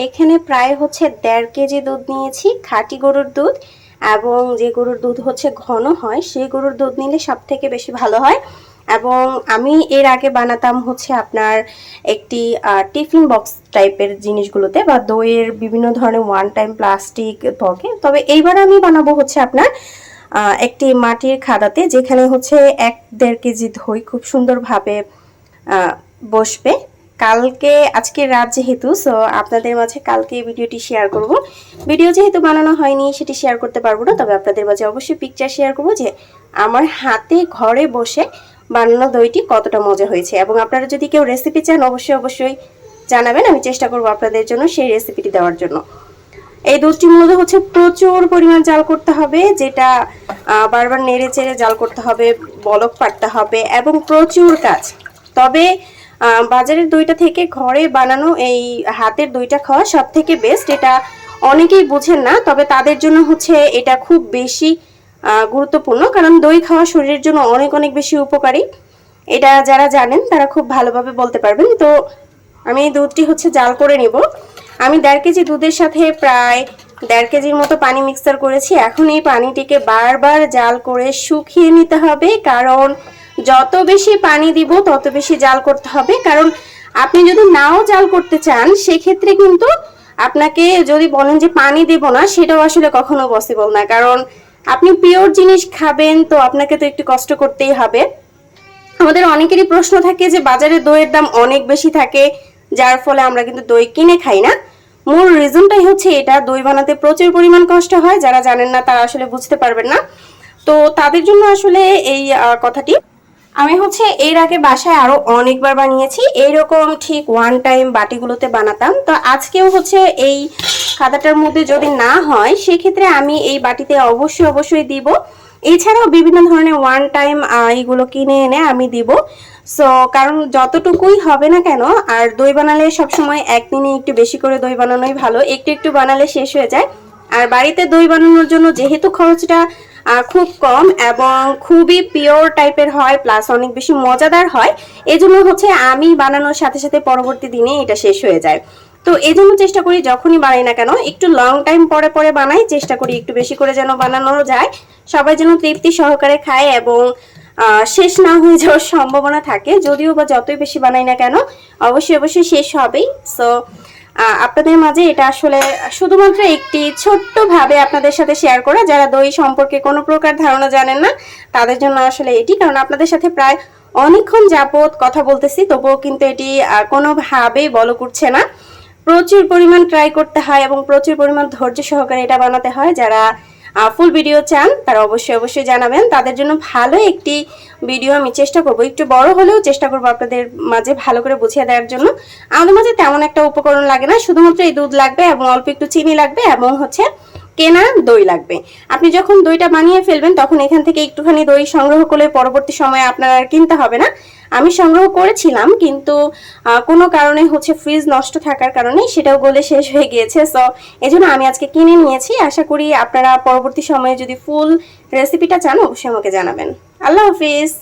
এখানে প্রায় হচ্ছে 1.5 কেজি দুধ নিয়েছি, খাঁটি গরুর দুধ। এবং যে গরুর দুধ হচ্ছে ঘন হয় সেই গরুর দুধ নিলে সব থেকে বেশি ভালো হয়। এবং আমি এর আগে বানাতাম হচ্ছে আপনার একটি টিফিন বক্স টাইপের জিনিসগুলোতে, বা দইয়ের বিভিন্ন ধরনের ওয়ান টাইম প্লাস্টিক থাকে। তবে এইবার আমি বানাবো হচ্ছে আপনার একটি মাটির খাদাতে, যেখানে হচ্ছে 1-1.5 কেজি দই খুব সুন্দরভাবে বসবে। আজকে রাত যেহেতু, সো আপনাদের মাঝে কালকে ভিডিওটি শেয়ার করব। ভিডিও যেহেতু বানানো হয়নি সেটি শেয়ার করতে পারবো না, তবে আপনাদের মাঝে অবশ্যই পিকচার শেয়ার করব যে আমার হাতে ঘরে বসে বানানো দইটি কতটা মজা হয়েছে। এবং আপনারা যদি কেউ রেসিপি চান অবশ্যই জানাবেন, আমি চেষ্টা করব আপনাদের জন্য সেই রেসিপিটি দেওয়ার জন্য। এই দুধটি মূলত হচ্ছে প্রচুর পরিমাণ জাল করতে হবে, যেটা বারবার নেড়ে চেড়ে জাল করতে হবে, বলক পাড়তে হবে এবং প্রচুর কাজ। তবে বাজারের দইটা থেকে ঘরে বানানো এই হাতের দইটা খাওয়া সব থেকে বেস্ট। এটা অনেকেই বুঝেন না, তবে তাদের জন্য হচ্ছে এটা খুব বেশি গুরুত্বপূর্ণ, কারণ দই খাওয়া শরীরের জন্য অনেক অনেক বেশি উপকারী। এটা যারা জানেন তারা খুব ভালোভাবে বলতে পারবেন। তো আমি এই দুধটি হচ্ছে জাল করে নিব। আমি 1.5 কেজি দুধের সাথে প্রায় 1.5 কেজির মতো পানি মিক্সার করেছি। এখন এই পানিটিকে বারবার জাল করে শুকিয়ে নিতে হবে, কারণ যত বেশি পানি দিব তত বেশি জাল করতে হবে। কারণ আপনি যদি নাও জাল করতে চান সেক্ষেত্রে কিন্তু আপনাকে যদি বলেন যে পানি দেব না, সেটাও আসলে কখনো পসিবল না। কারণ আপনি পিওর জিনিস খাবেন, তো আপনাকে তো একটু কষ্ট করতেই হবে। আমাদের অনেকেরই প্রশ্ন থাকে যে বাজারে দইয়ের দাম অনেক বেশি থাকে, যার ফলে আমরা কিন্তু দই কিনে খাই না। মূল রিজনটাই হচ্ছে এটা, দই বানাতে প্রচুর পরিমাণ কষ্ট হয়। যারা জানেন না তারা আসলে বুঝতে পারবেন না, তো তাদের জন্য আসলে এই কথাটি। আমি হচ্ছে এর আগে বাসায় আরো অনেকবার বানিয়েছি, এইরকম ঠিক ওয়ান টাইম বাটিগুলোতে বানাতাম। তো আজকেও হচ্ছে এই খাদাটার মধ্যে যদি না হয় সেক্ষেত্রে আমি এই বাটিতে অবশ্যই দিব। এছাড়াও বিভিন্ন ধরনের ওয়ান টাইম এইগুলো কিনে এনে আমি দিব। সো কারণ যতটুকুই হবে না কেন, আর দই বানালে সবসময় একদিনে একটু বেশি করে দই বানানোই ভালো, একটু একটু বানালে শেষ হয়ে যায়। আর বাড়িতে দই বানানোর জন্য যেহেতু খরচটা খুব কম এবং খুবই পিওর টাইপের হয়, প্লাস অনেক বেশি মজাদার হয়, এজন্য হচ্ছে আমি বানানোর সাথে সাথে পরবর্তী দিনে এটা শেষ হয়ে যায়। তো এই জন্য চেষ্টা করি যখনই বানাই না কেন একটু লং টাইম পরে পরে বানাই, চেষ্টা করি একটু বেশি করে যেন বানানো যায়, সবাই যেন তৃপ্তি সহকারে খায় এবং শেষ না হয়ে যাওয়ার সম্ভাবনা থাকে। যদিও বা যতই বেশি বানাই না কেন অবশ্যই শেষ হবেই। সো আপনাদের মাঝে এটা আসলে শুধুমাত্র একটি ছোট্ট ভাবে আপনাদের সাথে শেয়ার করা, যারা দই সম্পর্কে কোনো প্রকার ধারণা জানেন না তাদের জন্য আসলে এটি। কারণ আপনাদের সাথে প্রায় অনেকক্ষণ যাবত কথা বলতেছি, তবুও কিন্তু এটি কোনোভাবেই বলক উঠছে না। প্রচুর পরিমাণ ট্রাই করতে হয় এবং প্রচুর পরিমাণ ধৈর্য সহকারে এটা বানাতে হয়। যারা ফুল ভিডিও চান তারা অবশ্যই জানাবেন, তাদের জন্য ভালো একটি ভিডিও আমি চেষ্টা করব, একটু বড় হলেও চেষ্টা করব আপনাদের মাঝে ভালো করে বুঝিয়ে দেওয়ার জন্য। আমাদের মাঝে তেমন একটা উপকরণ লাগে না, শুধুমাত্র এই দুধ লাগবে এবং অল্প একটু চিনি লাগবে এবং হচ্ছে কেনা দই লাগবে। আপনি যখন দইটা বানিয়ে ফেলবেন তখন এখান থেকে একটুখানি দই সংগ্রহ করলে পরবর্তী সময়ে আপনার আর কিনতে হবে না। আমি সংগ্রহ করেছিলাম, কিন্তু কোনো কারণে হচ্ছে ফ্রিজ নষ্ট থাকার কারণে সেটাও গলে শেষ হয়ে গিয়েছে। সো এজন্য আমি আজকে কিনে নিয়েছি। আশা করি আপনারা পরবর্তী সময়ে যদি ফুল রেসিপিটা চান অবশ্যই আমাকে জানাবেন। আল্লাহ হাফিজ।